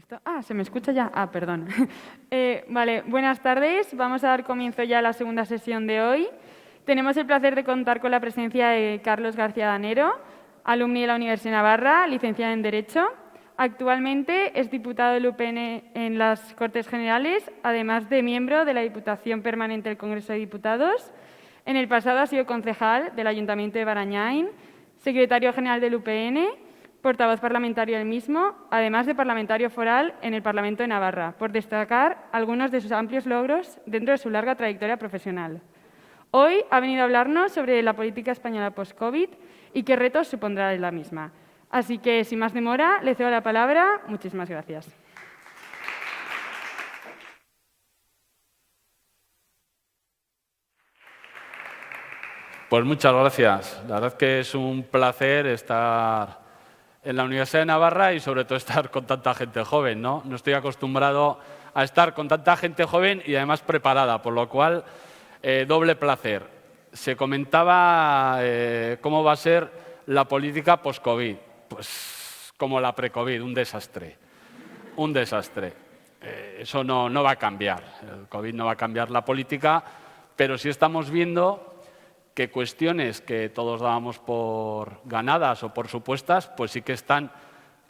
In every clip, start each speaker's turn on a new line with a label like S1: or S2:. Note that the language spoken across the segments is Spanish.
S1: ¿Esto? ¿Se me escucha ya? Perdón. Vale, buenas tardes. Vamos a dar comienzo ya a la segunda sesión de hoy. Tenemos el placer de contar con la presencia de Carlos García Danero, alumni de la Universidad de Navarra, licenciado en Derecho. Actualmente es diputado del UPN en las Cortes Generales, además de miembro de la Diputación Permanente del Congreso de Diputados. En el pasado ha sido concejal del Ayuntamiento de Barañáin, secretario general del UPN, portavoz parlamentario del mismo, además de parlamentario foral en el Parlamento de Navarra, por destacar algunos de sus amplios logros dentro de su larga trayectoria profesional. Hoy ha venido a hablarnos sobre la política española post-COVID y qué retos supondrá la misma. Así que, sin más demora, le cedo la palabra. Muchísimas gracias.
S2: Pues muchas gracias. La verdad es que es un placer estar en la Universidad de Navarra y sobre todo estar con tanta gente joven, ¿no? No estoy acostumbrado a estar con tanta gente joven y además preparada, por lo cual doble placer. Se comentaba cómo va a ser la política post-COVID. Pues como la pre-COVID, un desastre. Un desastre. Eso no va a cambiar. El COVID no va a cambiar la política, pero sí estamos viendo que cuestiones que todos dábamos por ganadas o por supuestas, pues sí que están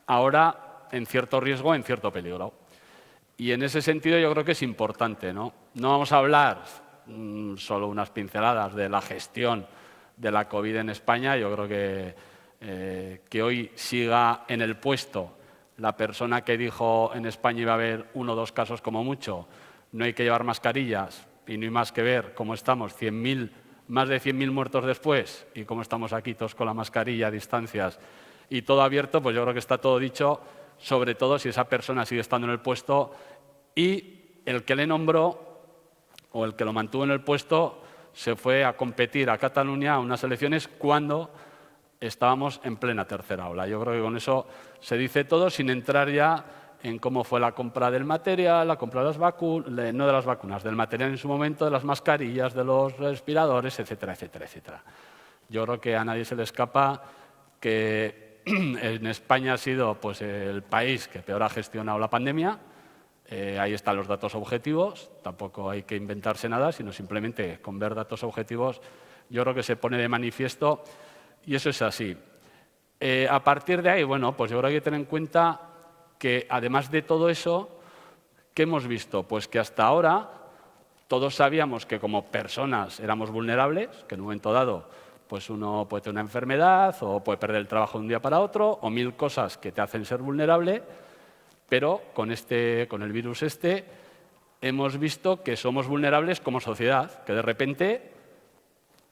S2: ahora en cierto riesgo, en cierto peligro. Y en ese sentido yo creo que es importante, ¿no? No vamos a hablar solo unas pinceladas de la gestión de la COVID en España. Yo creo que hoy siga en el puesto la persona que dijo en España iba a haber 1 o 2 casos como mucho, no hay que llevar mascarillas y no hay más que ver cómo estamos, más de 100.000 muertos después y cómo estamos aquí todos con la mascarilla, distancias y todo abierto, pues yo creo que está todo dicho, sobre todo si esa persona sigue estando en el puesto y el que le nombró o el que lo mantuvo en el puesto se fue a competir a Cataluña a unas elecciones cuando estábamos en plena tercera ola. Yo creo que con eso se dice todo sin entrar ya en cómo fue la compra del material, la compra de las vacunas, no de las vacunas, del material en su momento, de las mascarillas, de los respiradores, etcétera, etcétera, etcétera. Yo creo que a nadie se le escapa que en España ha sido pues, el país que peor ha gestionado la pandemia. Ahí están los datos objetivos, tampoco hay que inventarse nada, sino simplemente con ver datos objetivos yo creo que se pone de manifiesto y eso es así. A partir de ahí, bueno, pues yo creo que hay que tener en cuenta que además de todo eso, ¿qué hemos visto? Pues que hasta ahora todos sabíamos que como personas éramos vulnerables, que en un momento dado pues uno puede tener una enfermedad o puede perder el trabajo de un día para otro o 1000 cosas que te hacen ser vulnerable, pero con el virus hemos visto que somos vulnerables como sociedad, que de repente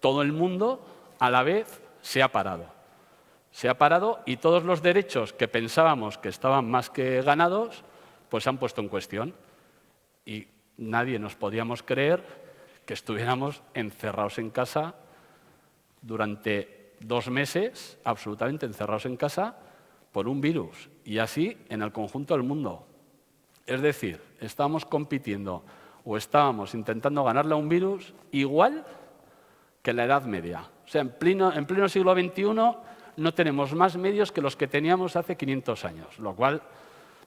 S2: todo el mundo a la vez se ha parado. Se ha parado y todos los derechos que pensábamos que estaban más que ganados, pues se han puesto en cuestión. Y nadie nos podíamos creer que estuviéramos encerrados en casa durante 2 meses, absolutamente encerrados en casa, por un virus. Y así en el conjunto del mundo. Es decir, estábamos compitiendo o estábamos intentando ganarle a un virus igual que en la Edad Media. O sea, en pleno siglo XXI no tenemos más medios que los que teníamos hace 500 años, lo cual,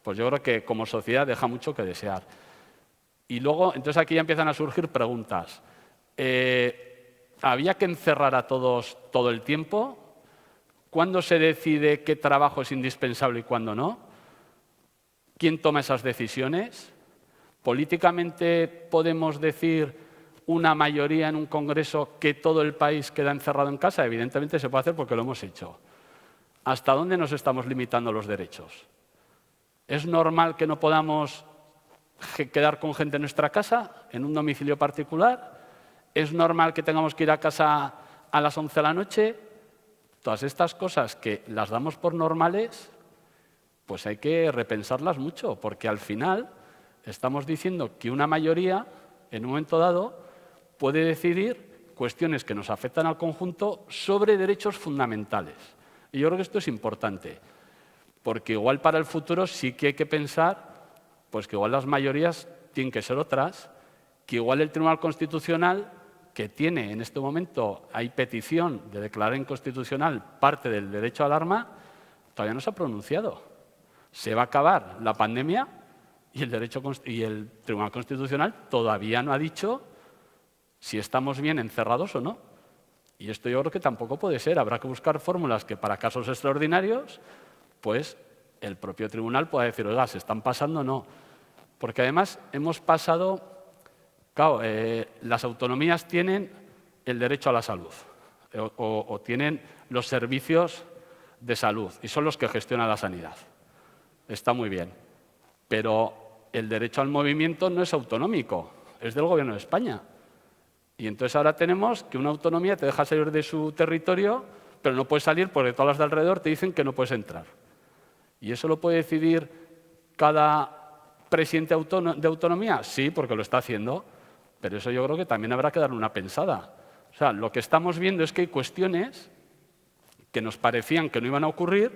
S2: pues yo creo que como sociedad deja mucho que desear. Y luego, entonces aquí ya empiezan a surgir preguntas. ¿Había que encerrar a todos todo el tiempo? ¿Cuándo se decide qué trabajo es indispensable y cuándo no? ¿Quién toma esas decisiones? ¿Políticamente podemos decir una mayoría en un congreso que todo el país queda encerrado en casa? Evidentemente se puede hacer porque lo hemos hecho. ¿Hasta dónde nos estamos limitando los derechos? ¿Es normal que no podamos quedar con gente en nuestra casa, en un domicilio particular? ¿Es normal que tengamos que ir a casa a las 11 de la noche? Todas estas cosas que las damos por normales, pues hay que repensarlas mucho, porque al final estamos diciendo que una mayoría, en un momento dado, puede decidir cuestiones que nos afectan al conjunto sobre derechos fundamentales. Y yo creo que esto es importante, porque igual para el futuro sí que hay que pensar pues que igual las mayorías tienen que ser otras, que igual el Tribunal Constitucional, que tiene en este momento, hay petición de declarar inconstitucional parte del derecho al arma, todavía no se ha pronunciado. O Se va a acabar la pandemia y el Tribunal Constitucional todavía no ha dicho si estamos bien encerrados o no. Y esto yo creo que tampoco puede ser. Habrá que buscar fórmulas que para casos extraordinarios, pues el propio tribunal pueda decir, oiga, ¿se están pasando o no? Porque además hemos pasado, claro, las autonomías tienen el derecho a la salud o tienen los servicios de salud y son los que gestionan la sanidad. Está muy bien, pero el derecho al movimiento no es autonómico, es del Gobierno de España. Y entonces ahora tenemos que una autonomía te deja salir de su territorio, pero no puedes salir porque todas las de alrededor te dicen que no puedes entrar. ¿Y eso lo puede decidir cada presidente de autonomía? Sí, porque lo está haciendo, pero eso yo creo que también habrá que darle una pensada. O sea, lo que estamos viendo es que hay cuestiones que nos parecían que no iban a ocurrir,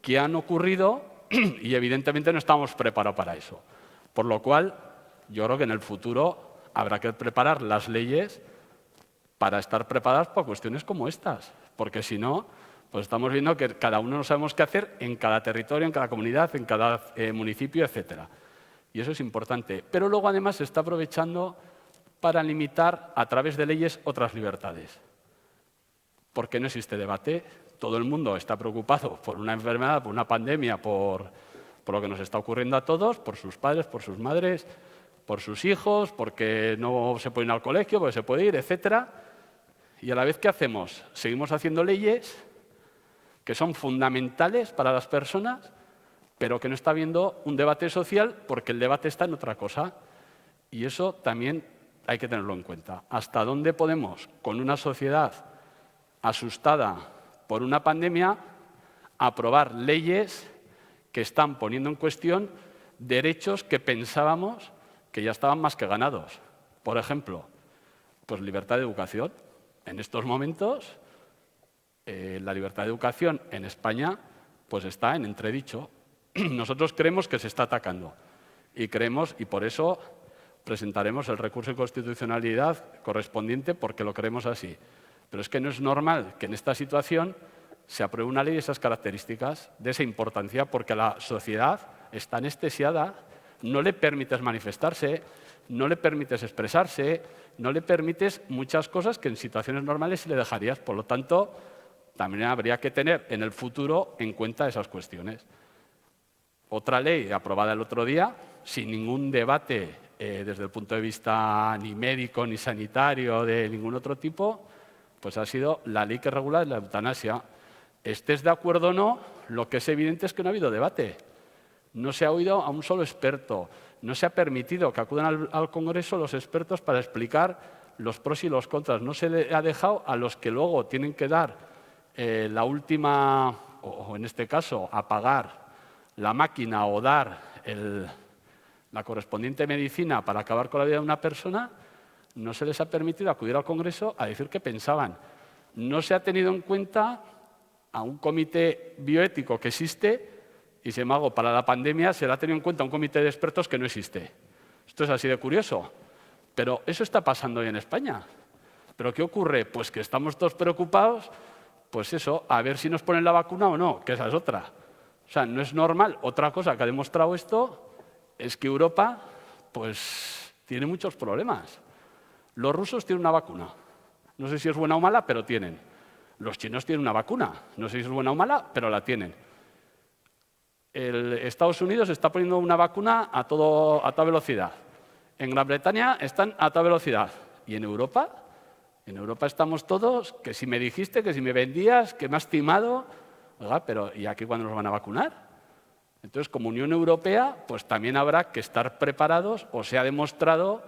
S2: que han ocurrido y evidentemente no estamos preparados para eso. Por lo cual, yo creo que en el futuro habrá que preparar las leyes para estar preparadas para cuestiones como estas, porque si no, pues estamos viendo que cada uno no sabemos qué hacer en cada territorio, en cada comunidad, en cada municipio, etcétera. Y eso es importante. Pero luego, además, se está aprovechando para limitar a través de leyes otras libertades. Porque no existe debate. Todo el mundo está preocupado por una enfermedad, por una pandemia, por lo que nos está ocurriendo a todos, por sus padres, por sus madres, por sus hijos, porque no se puede ir al colegio, porque se puede ir, etcétera. Y a la vez, ¿qué hacemos? Seguimos haciendo leyes que son fundamentales para las personas, pero que no está habiendo un debate social porque el debate está en otra cosa. Y eso también hay que tenerlo en cuenta. ¿Hasta dónde podemos, con una sociedad asustada por una pandemia, aprobar leyes que están poniendo en cuestión derechos que pensábamos que ya estaban más que ganados? Por ejemplo, pues libertad de educación. En estos momentos, la libertad de educación en España pues está en entredicho. Nosotros creemos que se está atacando y por eso presentaremos el recurso de inconstitucionalidad correspondiente porque lo creemos así. Pero es que no es normal que en esta situación se apruebe una ley de esas características, de esa importancia, porque la sociedad está anestesiada, no le permites manifestarse, no le permites expresarse, no le permites muchas cosas que en situaciones normales sí le dejarías. Por lo tanto, también habría que tener en el futuro en cuenta esas cuestiones. Otra ley aprobada el otro día, sin ningún debate desde el punto de vista ni médico ni sanitario de ningún otro tipo, pues ha sido la ley que regula la eutanasia. Estés de acuerdo o no, lo que es evidente es que no ha habido debate. No se ha oído a un solo experto. No se ha permitido que acudan al Congreso los expertos para explicar los pros y los contras. No se le ha dejado a los que luego tienen que dar la última, o en este caso, apagar la máquina o dar la correspondiente medicina para acabar con la vida de una persona, no se les ha permitido acudir al Congreso a decir qué pensaban. No se ha tenido en cuenta a un comité bioético que existe y, sin embargo, para la pandemia se le ha tenido en cuenta un comité de expertos que no existe. Esto es así de curioso. Pero eso está pasando hoy en España. ¿Pero qué ocurre? Pues que estamos todos preocupados, pues eso, a ver si nos ponen la vacuna o no, que esa es otra. O sea, no es normal. Otra cosa que ha demostrado esto es que Europa, pues, tiene muchos problemas. Los rusos tienen una vacuna. No sé si es buena o mala, pero tienen. Los chinos tienen una vacuna. No sé si es buena o mala, pero la tienen. Estados Unidos está poniendo una vacuna a toda velocidad. En Gran Bretaña están a toda velocidad. ¿Y en Europa? En Europa estamos todos, que si me dijiste, que si me vendías, que me has timado. Oiga, pero ¿y aquí cuándo nos van a vacunar? Entonces, como Unión Europea, pues también habrá que estar preparados, o se ha demostrado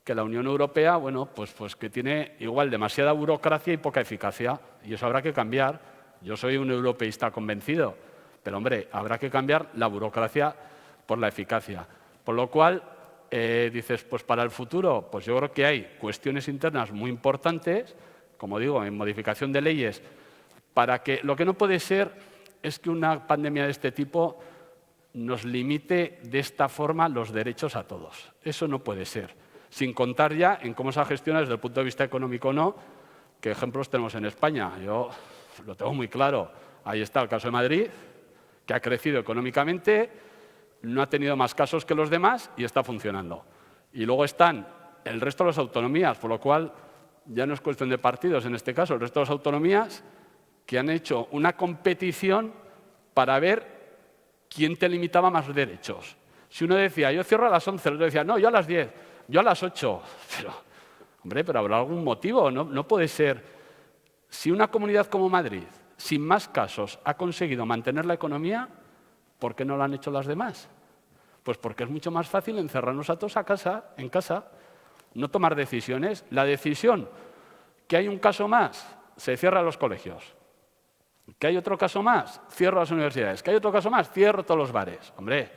S2: que la Unión Europea, bueno, pues que tiene igual demasiada burocracia y poca eficacia, y eso habrá que cambiar. Yo soy un europeísta convencido, pero, hombre, habrá que cambiar la burocracia por la eficacia. Por lo cual, dices, pues para el futuro, pues yo creo que hay cuestiones internas muy importantes, como digo, en modificación de leyes, para que lo que no puede ser es que una pandemia de este tipo nos limite de esta forma los derechos a todos. Eso no puede ser. Sin contar ya en cómo se ha gestionado desde el punto de vista económico o no, qué ejemplos tenemos en España. Yo lo tengo muy claro. Ahí está el caso de Madrid, que ha crecido económicamente, no ha tenido más casos que los demás y está funcionando. Y luego están el resto de las autonomías, por lo cual ya no es cuestión de partidos en este caso, el resto de las autonomías que han hecho una competición para ver quién te limitaba más derechos. Si uno decía, yo cierro a las 11, el otro decía, no, yo a las 10, yo a las 8. Pero, hombre, pero habrá algún motivo, no puede ser. Si una comunidad como Madrid, sin más casos, ha conseguido mantener la economía, ¿por qué no lo han hecho las demás? Pues porque es mucho más fácil encerrarnos a todos en casa, no tomar decisiones. La decisión que hay un caso más, se cierran los colegios. Que hay otro caso más, cierro las universidades. Que hay otro caso más, cierro todos los bares. Hombre,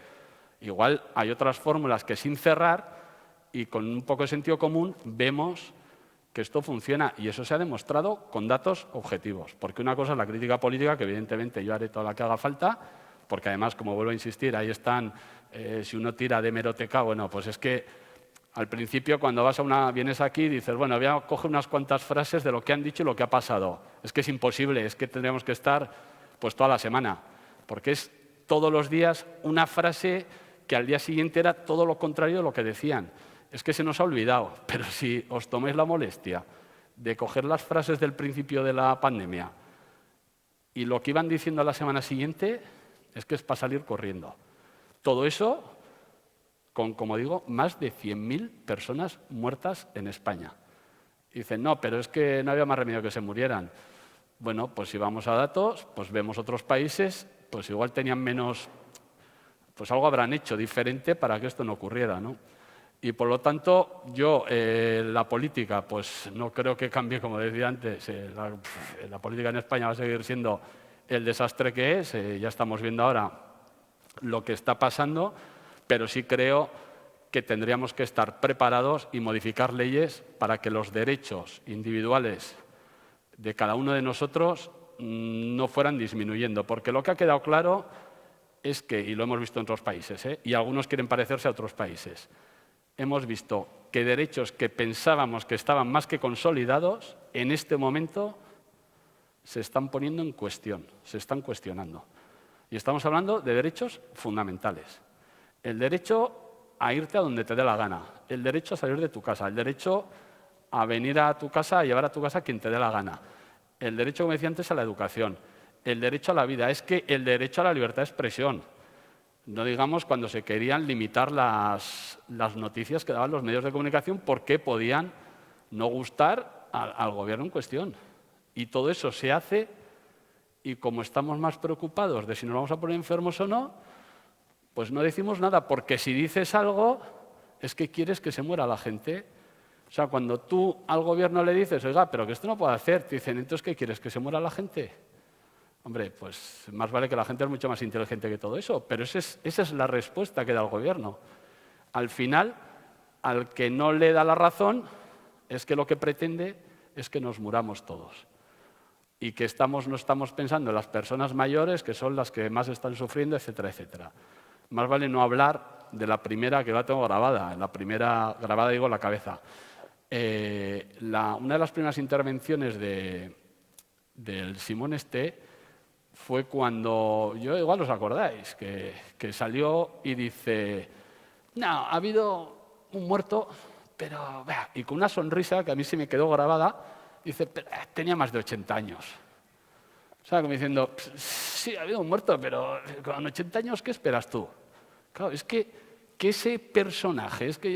S2: igual hay otras fórmulas que sin cerrar y con un poco de sentido común vemos que esto funciona. Y eso se ha demostrado con datos objetivos. Porque una cosa es la crítica política, que evidentemente yo haré toda la que haga falta, porque además, como vuelvo a insistir, ahí están, si uno tira de hemeroteca, bueno, pues es que al principio cuando vienes aquí y dices, bueno, voy a coger unas cuantas frases de lo que han dicho y lo que ha pasado. Es que es imposible, es que tendríamos que estar pues toda la semana, porque es todos los días una frase que al día siguiente era todo lo contrario de lo que decían. Es que se nos ha olvidado, pero si os tomáis la molestia de coger las frases del principio de la pandemia y lo que iban diciendo a la semana siguiente, es que es para salir corriendo. Todo eso con, como digo, más de 100.000 personas muertas en España. Y dicen, no, pero es que no había más remedio que se murieran. Bueno, pues si vamos a datos, pues vemos otros países, pues igual tenían menos, pues algo habrán hecho diferente para que esto no ocurriera, ¿no? Y por lo tanto, yo, la política, pues no creo que cambie, como decía antes, la política en España va a seguir siendo el desastre que es, ya estamos viendo ahora lo que está pasando, pero sí creo que tendríamos que estar preparados y modificar leyes para que los derechos individuales de cada uno de nosotros no fueran disminuyendo. Porque lo que ha quedado claro es que, y lo hemos visto en otros países, y algunos quieren parecerse a otros países, hemos visto que derechos que pensábamos que estaban más que consolidados, en este momento se están poniendo en cuestión, se están cuestionando. Y estamos hablando de derechos fundamentales. El derecho a irte a donde te dé la gana, el derecho a salir de tu casa, el derecho a venir a tu casa, a llevar a tu casa a quien te dé la gana, el derecho, como decía antes, a la educación, el derecho a la vida, es que el derecho a la libertad de expresión. No digamos cuando se querían limitar las noticias que daban los medios de comunicación porque podían no gustar al gobierno en cuestión. Y todo eso se hace y como estamos más preocupados de si nos vamos a poner enfermos o no, pues no decimos nada, porque si dices algo es que quieres que se muera la gente. O sea, cuando tú al gobierno le dices, oiga, pero que esto no puede hacer, te dicen, entonces, ¿qué quieres? ¿Que se muera la gente? Hombre, pues más vale que la gente es mucho más inteligente que todo eso, pero esa es la respuesta que da el gobierno. Al final, al que no le da la razón, es que lo que pretende es que nos muramos todos. Y que no estamos pensando en las personas mayores, que son las que más están sufriendo, etcétera, etcétera. Más vale no hablar de la primera, que la tengo grabada, la primera grabada digo en la cabeza. Una de las primeras intervenciones del Simón fue cuando, igual os acordáis, que salió y dice, no, ha habido un muerto, pero, y con una sonrisa que a mí se me quedó grabada, dice, tenía más de 80 años. O sea, como diciendo, sí, ha habido un muerto, pero con 80 años, ¿qué esperas tú? Claro, es que ese personaje, es que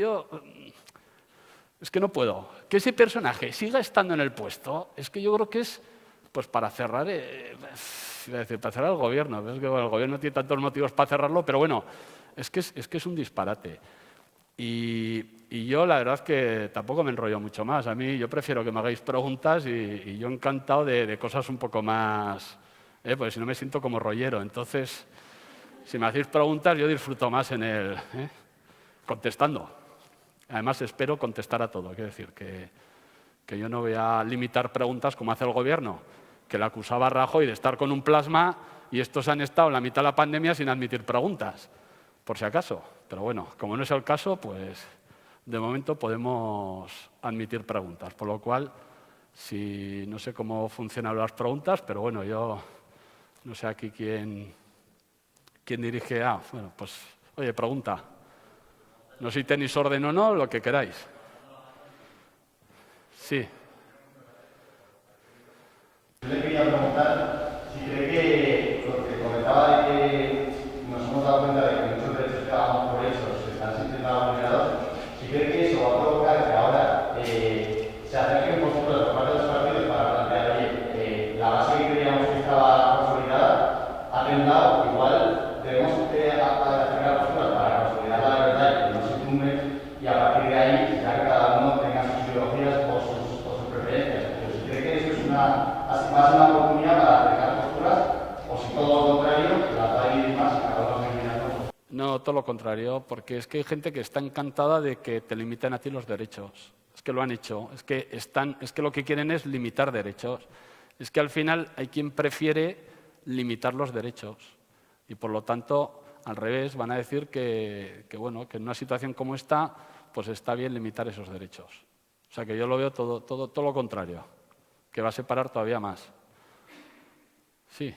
S2: no puedo, que ese personaje siga estando en el puesto, es que yo creo que es, pues para cerrar, para cerrar el gobierno. Es que el gobierno tiene tantos motivos para cerrarlo, pero bueno, es que es un disparate. Y yo la verdad es que tampoco me enrollo mucho más. A mí yo prefiero que me hagáis preguntas y yo encantado de cosas un poco más, porque si no me siento como rollero. Entonces, si me hacéis preguntas yo disfruto más en contestando. Además espero contestar a todo. Quiero decir que yo no voy a limitar preguntas como hace el gobierno, que le acusaba a Rajoy de estar con un plasma y estos han estado en la mitad de la pandemia sin admitir preguntas, por si acaso. Pero bueno, como no es el caso, pues de momento podemos admitir preguntas. Por lo cual, no sé cómo funcionan las preguntas, pero bueno, yo no sé aquí quién ¿Quién dirige A? Bueno, pues, oye, pregunta. No sé si tenéis orden o no, lo que queráis. Sí.
S3: Yo le quería preguntar si cree que lo que comentaba de que nos hemos dado cuenta de que muchos derechos que dábamos por hechos se están sintiendo vulnerados, si cree que eso va a provocar que ahora se acerquen posturas por parte de los partidos para plantear, oye, la base que creíamos que estaba consolidada ha temblado, igual debemos acercar posturas para consolidar la verdad y que no se tumbe, y a partir de ahí ya que cada uno tenga sus ideologías o sus preferencias. Pero si cree que eso es más una oportunidad para acercar posturas, o si todo lo contrario, las va a ir más y cada uno se mirando.
S2: No, todo lo contrario, porque es que hay gente que está encantada de que te limiten a ti los derechos. Es que lo han hecho, es que lo que quieren es limitar derechos. Es que al final hay quien prefiere limitar los derechos y por lo tanto, al revés, van a decir que en una situación como esta, pues está bien limitar esos derechos. O sea que yo lo veo todo lo contrario, que va a separar todavía más. Sí.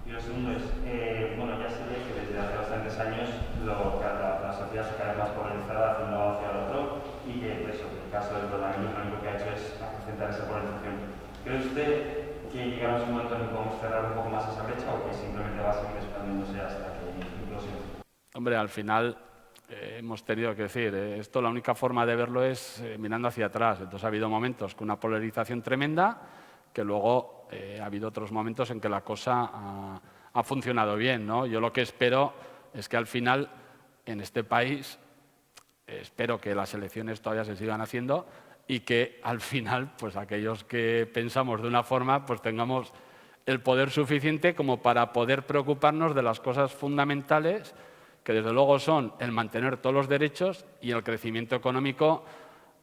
S4: Y lo segundo es, ya se ve que desde hace bastantes años la sociedad se cae más polarizada hacia un lado hacia el otro y que eso, en el caso del coronavirus lo único que ha hecho es acrecentar esa polarización. ¿Cree usted que llegamos a un momento en que podemos cerrar un poco más esa brecha o que simplemente va a seguir expandiéndose hasta que implosione?
S2: Hombre, al final hemos tenido que decir, esto la única forma de verlo es mirando hacia atrás. Entonces ha habido momentos con una polarización tremenda que luego ha habido otros momentos en que la cosa ha funcionado bien, ¿no? Yo lo que espero es que al final en este país, espero que las elecciones todavía se sigan haciendo y que al final, pues aquellos que pensamos de una forma, pues tengamos el poder suficiente como para poder preocuparnos de las cosas fundamentales, que desde luego son el mantener todos los derechos y el crecimiento económico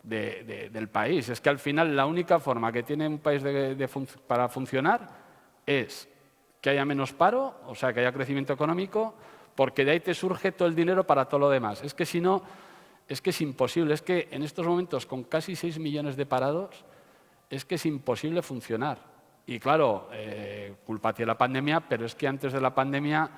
S2: del país. Es que al final la única forma que tiene un país para funcionar es que haya menos paro, o sea, que haya crecimiento económico, porque de ahí te surge todo el dinero para todo lo demás. Es que si no, es que es imposible. Es que en estos momentos, con casi 6 millones de parados, es que es imposible funcionar. Y claro, culpa tiene la pandemia, pero es que antes de la pandemia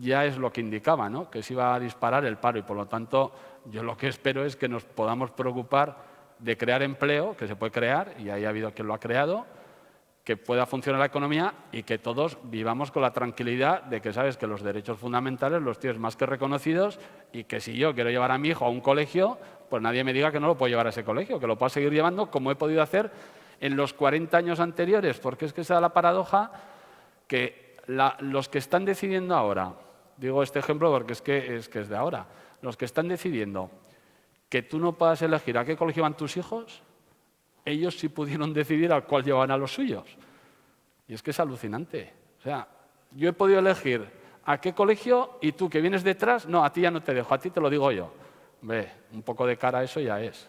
S2: ya es lo que indicaba, ¿no? Que se iba a disparar el paro y, por lo tanto, yo lo que espero es que nos podamos preocupar de crear empleo, que se puede crear, y ahí ha habido quien lo ha creado, que pueda funcionar la economía y que todos vivamos con la tranquilidad de que sabes que los derechos fundamentales los tienes más que reconocidos y que si yo quiero llevar a mi hijo a un colegio, pues nadie me diga que no lo puedo llevar a ese colegio, que lo puedo seguir llevando como he podido hacer en los 40 años anteriores, porque es que esa es la paradoja que los que están decidiendo ahora, digo este ejemplo porque es que es de ahora, los que están decidiendo que tú no puedas elegir a qué colegio van tus hijos, ellos sí pudieron decidir al cual llevaban a los suyos. Y es que es alucinante. O sea, yo he podido elegir a qué colegio y tú que vienes detrás, no, a ti ya no te dejo, a ti te lo digo yo. Ve, un poco de cara a eso ya es.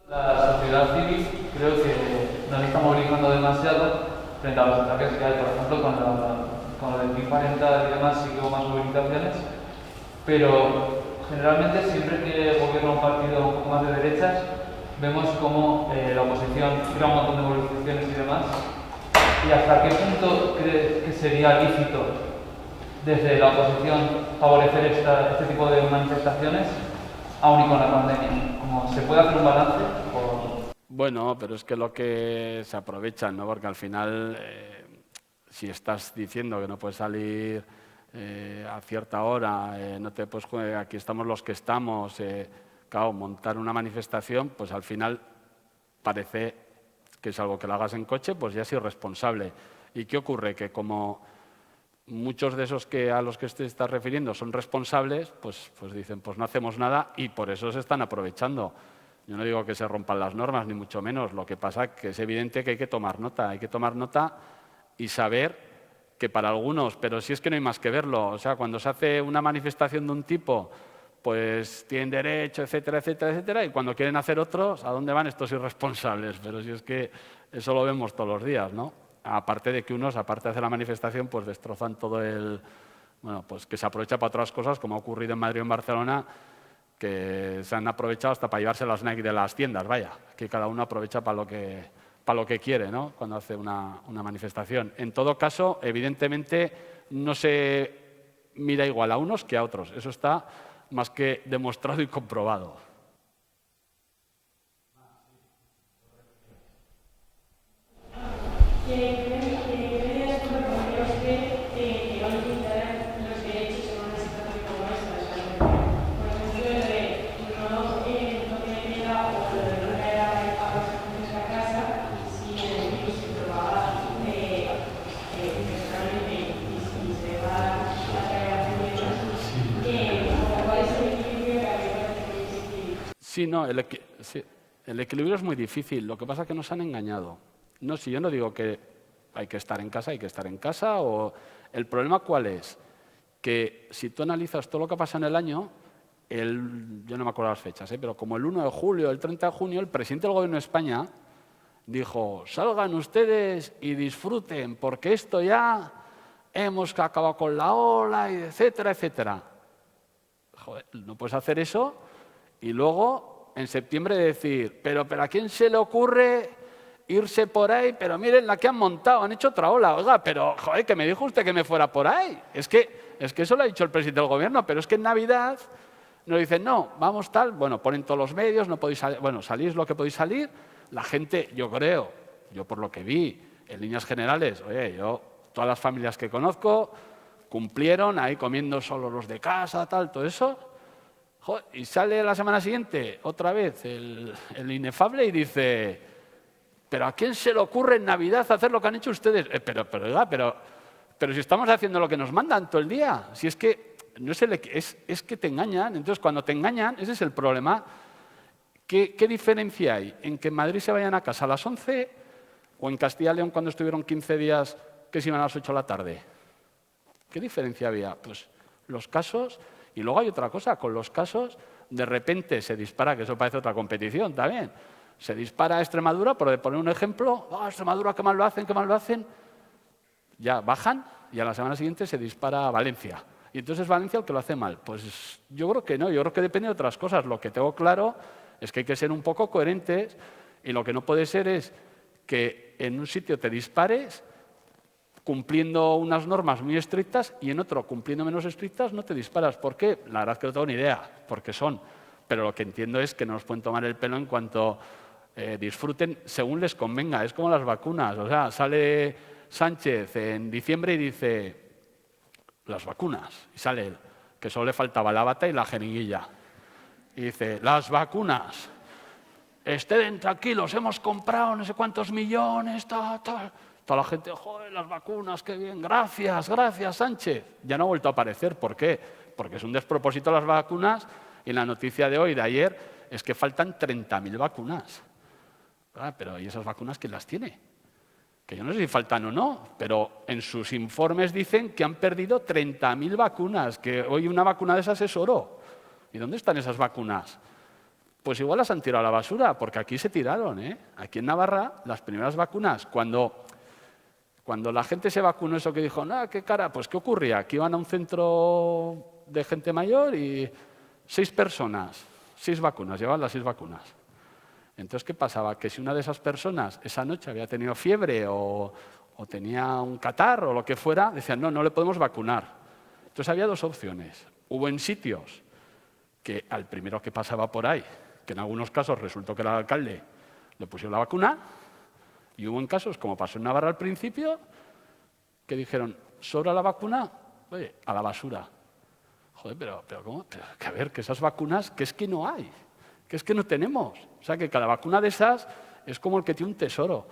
S5: La sociedad civil creo que nos está movilizando demasiado frente a los ataques que hay, por ejemplo, con lo del PIN parental y demás, sí que hubo más movilizaciones, pero generalmente siempre que gobierna un partido un poco más de derechas, vemos cómo la oposición crea un montón de movilizaciones y demás, y hasta qué punto cree que sería lícito desde la oposición favorecer este tipo de manifestaciones, aún y con la pandemia. ¿Cómo se puede hacer un balance?
S2: Bueno, pero es que lo que se aprovechan, ¿no? Porque al final, si estás diciendo que no puedes salir a cierta hora, no te puedes, aquí estamos los que estamos, claro, montar una manifestación, pues al final parece que es algo que lo hagas en coche, pues ya es irresponsable. ¿Y qué ocurre? Que como muchos de esos a los que te estás refiriendo son responsables, pues dicen, pues no hacemos nada y por eso se están aprovechando. Yo no digo que se rompan las normas, ni mucho menos. Lo que pasa es que es evidente que hay que tomar nota y saber que para algunos, pero si es que no hay más que verlo, o sea, cuando se hace una manifestación de un tipo, pues tienen derecho, etcétera, etcétera, etcétera, y cuando quieren hacer otros, ¿a dónde van estos irresponsables? Pero si es que eso lo vemos todos los días, ¿no? Aparte de que unos, aparte de hacer la manifestación, pues destrozan todo pues que se aprovecha para otras cosas, como ha ocurrido en Madrid o en Barcelona, que se han aprovechado hasta para llevarse las Nike de las tiendas, vaya, que cada uno aprovecha para lo que quiere, ¿no?, cuando hace una manifestación. En todo caso, evidentemente, no se mira igual a unos que a otros. Eso está más que demostrado y comprobado. Sí, no, el equilibrio es muy difícil. Lo que pasa es que nos han engañado. No, si yo no digo que hay que estar en casa, o el problema ¿cuál es? Que si tú analizas todo lo que pasa en el año, yo no me acuerdo las fechas, pero como el 1 de julio, el 30 de junio, el presidente del Gobierno de España dijo: salgan ustedes y disfruten, porque esto ya hemos acabado con la ola, y etcétera, etcétera. Joder, no puedes hacer eso y luego en septiembre decir: pero ¿a quién se le ocurre irse por ahí? Pero miren la que han montado, han hecho otra ola. Oiga, pero joder, que me dijo usted que me fuera por ahí. Es que eso lo ha dicho el presidente del Gobierno, pero es que en Navidad nos dicen: no, vamos tal, bueno, ponen todos los medios, no podéis salir, bueno, salís lo que podéis salir. La gente, yo creo, yo por lo que vi, en líneas generales, oye, todas las familias que conozco cumplieron ahí comiendo solo los de casa, tal, todo eso. Joder, y sale la semana siguiente otra vez el inefable y dice: ¿pero a quién se le ocurre en Navidad hacer lo que han hecho ustedes? Pero si estamos haciendo lo que nos mandan todo el día. Si es que no es que te engañan. Entonces, cuando te engañan, ese es el problema. ¿Qué diferencia hay en que en Madrid se vayan a casa a las 11 o en Castilla y León, cuando estuvieron 15 días, que se iban a las 8 de la tarde? ¿Qué diferencia había? Pues los casos. Y luego hay otra cosa, con los casos de repente se dispara, que eso parece otra competición también, se dispara a Extremadura, por poner un ejemplo: Extremadura, qué mal lo hacen, ya bajan y a la semana siguiente se dispara a Valencia. Y entonces es Valencia el que lo hace mal. Pues yo creo que no, yo creo que depende de otras cosas. Lo que tengo claro es que hay que ser un poco coherentes y lo que no puede ser es que en un sitio te dispares cumpliendo unas normas muy estrictas y en otro, cumpliendo menos estrictas, no te disparas. ¿Por qué? La verdad es que no tengo ni idea por qué son. Pero lo que entiendo es que no nos pueden tomar el pelo en cuanto disfruten según les convenga. Es como las vacunas. O sea, sale Sánchez en diciembre y dice: las vacunas. Y sale él, que solo le faltaba la bata y la jeringuilla. Y dice: las vacunas. Estén tranquilos, hemos comprado no sé cuántos millones, tal. Toda la gente: joder, las vacunas, qué bien, gracias, Sánchez. Ya no ha vuelto a aparecer. ¿Por qué? Porque es un despropósito las vacunas y la noticia de hoy, de ayer, es que faltan 30.000 vacunas. Pero ¿y esas vacunas quién las tiene? Que yo no sé si faltan o no, pero en sus informes dicen que han perdido 30.000 vacunas, que hoy una vacuna de esas es oro. ¿Y dónde están esas vacunas? Pues igual las han tirado a la basura, porque aquí se tiraron, ¿eh? Aquí en Navarra, las primeras vacunas, cuando la gente se vacunó, eso que dijo: no, qué cara, pues ¿qué ocurría? Que iban a un centro de gente mayor y 6 personas, 6 vacunas, llevaban las 6 vacunas. Entonces, ¿qué pasaba? Que si una de esas personas esa noche había tenido fiebre o tenía un catarro o lo que fuera, decían: no le podemos vacunar. Entonces había 2 opciones. Hubo en sitios que al primero que pasaba por ahí, que en algunos casos resultó que era el alcalde, le pusieron la vacuna. Y hubo en casos, como pasó en Navarra al principio, que dijeron: ¿sobra la vacuna? Oye, a la basura. Joder, pero ¿cómo? Pero, que a ver, que esas vacunas, que es que no hay, que es que no tenemos. O sea, que cada vacuna de esas es como el que tiene un tesoro.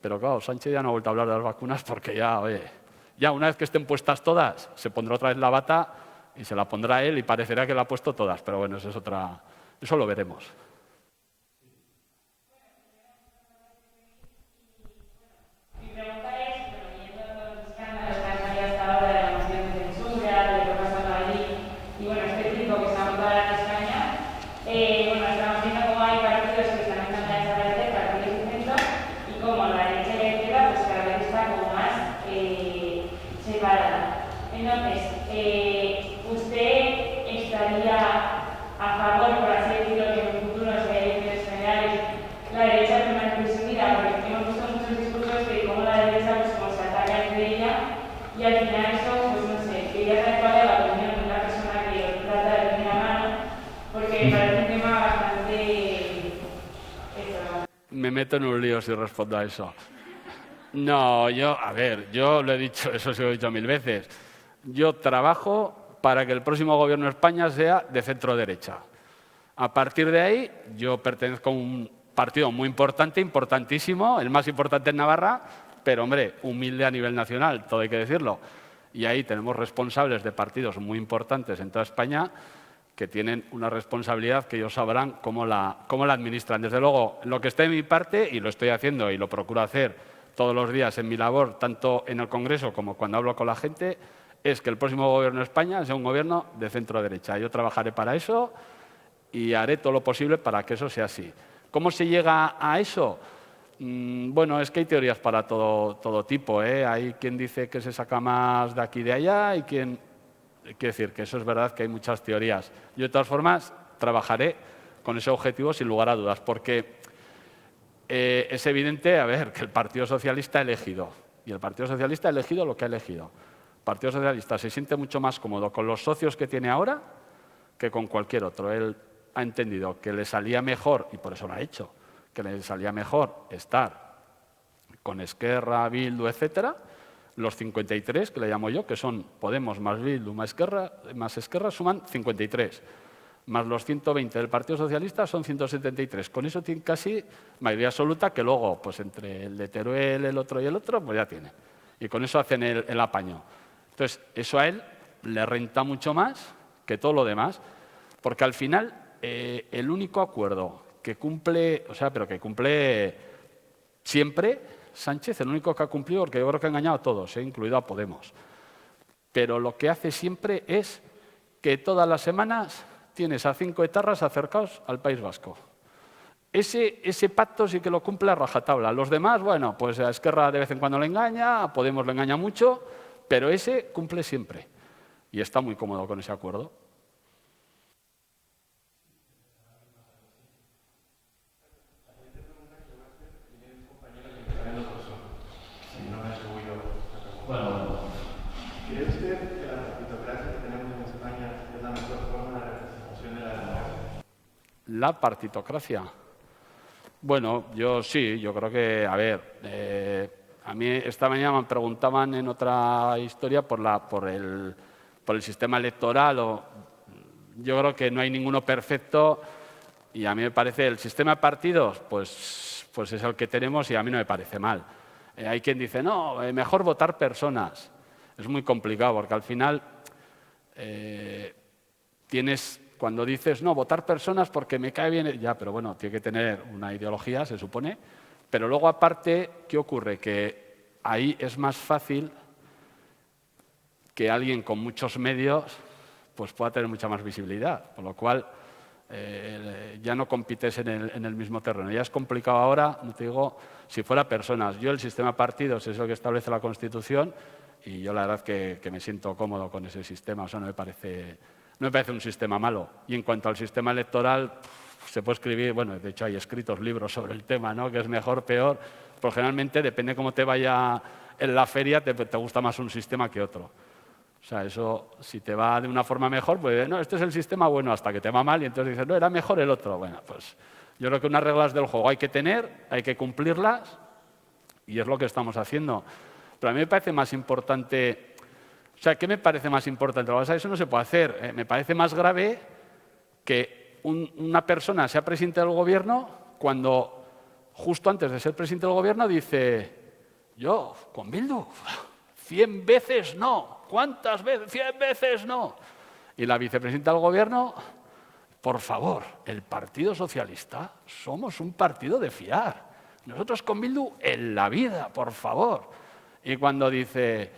S2: Pero claro, Sánchez ya no ha vuelto a hablar de las vacunas porque ya una vez que estén puestas todas, se pondrá otra vez la bata y se la pondrá él y parecerá que la ha puesto todas. Pero bueno, eso lo veremos.
S6: Entonces, ¿usted estaría a
S1: y al final eso, pues no sé, quería saber cuál era la opinión de una persona que os trata de primera mano, porque me parece un tema bastante...
S2: Me meto en un lío si respondo a eso. No, yo lo he dicho, eso sí lo he dicho 1000 veces. Yo trabajo para que el próximo gobierno de España sea de centro-derecha. A partir de ahí, yo pertenezco a un partido muy importante, importantísimo, el más importante en Navarra, pero, hombre, humilde a nivel nacional, todo hay que decirlo. Y ahí tenemos responsables de partidos muy importantes en toda España que tienen una responsabilidad que ellos sabrán cómo la administran. Desde luego, lo que esté de mi parte, y lo estoy haciendo y lo procuro hacer todos los días en mi labor, tanto en el Congreso como cuando hablo con la gente, es que el próximo gobierno de España sea un gobierno de centro-derecha. Yo trabajaré para eso y haré todo lo posible para que eso sea así. ¿Cómo se llega a eso? Bueno, es que hay teorías para todo tipo, ¿eh? Hay quien dice que se saca más de aquí y de allá y quien... Quiero decir que eso es verdad que hay muchas teorías. Yo, de todas formas, trabajaré con ese objetivo sin lugar a dudas, porque es evidente, a ver, que el Partido Socialista ha elegido, y el Partido Socialista ha elegido lo que ha elegido. El Partido Socialista se siente mucho más cómodo con los socios que tiene ahora que con cualquier otro. Él ha entendido que le salía mejor, y por eso lo ha hecho, que le salía mejor estar con Esquerra, Bildu, etcétera, los 53, que le llamo yo, que son Podemos más Bildu más Esquerra, suman 53. Más los 120 del Partido Socialista son 173. Con eso tiene casi mayoría absoluta, que luego, pues entre el de Teruel, el otro y el otro, pues ya tiene. Y con eso hacen el apaño. Entonces, eso a él le renta mucho más que todo lo demás, porque al final el único acuerdo que cumple, pero que cumple siempre, Sánchez, el único que ha cumplido, porque yo creo que ha engañado a todos, incluido a Podemos. Pero lo que hace siempre es que todas las semanas tienes a 5 etarras acercados al País Vasco. Ese pacto sí que lo cumple a rajatabla. Los demás, bueno, pues a Esquerra de vez en cuando le engaña, a Podemos le engaña mucho, pero ese cumple siempre. Y está muy cómodo con ese acuerdo.
S3: ¿Cree usted que la partitocracia que tenemos en España es la mejor forma de representación de la democracia?
S2: La partitocracia. Bueno, yo creo que, a mí esta mañana me preguntaban en otra historia por el sistema electoral. Yo creo que no hay ninguno perfecto y a mí me parece el sistema de partidos, pues es el que tenemos y a mí no me parece mal. Hay quien dice, no, mejor votar personas. Es muy complicado porque al final cuando dices, no, votar personas porque me cae bien, ya, pero bueno, tiene que tener una ideología, se supone, pero luego aparte, ¿qué ocurre? Que ahí es más fácil que alguien con muchos medios pues pueda tener mucha más visibilidad, por lo cual ya no compites en el mismo terreno. Ya es complicado ahora, no te digo, si fuera personas. Yo el sistema de partidos es el que establece la Constitución y yo la verdad que me siento cómodo con ese sistema, o sea, no me parece un sistema malo. Y en cuanto al sistema electoral, se puede escribir, bueno, de hecho hay escritos libros sobre el tema, ¿no? Que es mejor, peor, pero generalmente depende cómo te vaya en la feria, te gusta más un sistema que otro. O sea, eso, si te va de una forma mejor, pues no, este es el sistema bueno, hasta que te va mal y entonces dices, no, era mejor el otro. Bueno, pues yo creo que unas reglas del juego hay que tener, hay que cumplirlas y es lo que estamos haciendo. Pero a mí me parece más importante, ¿qué me parece más importante? Eso no se puede hacer. Me parece más grave que una persona sea presidente del gobierno cuando justo antes de ser presidente del gobierno dice, yo, con Bildu, 100 veces no. ¿Cuántas veces? 100 veces no. Y la vicepresidenta del gobierno, por favor, el Partido Socialista somos un partido de fiar. Nosotros con Bildu en la vida, por favor. Y cuando dice,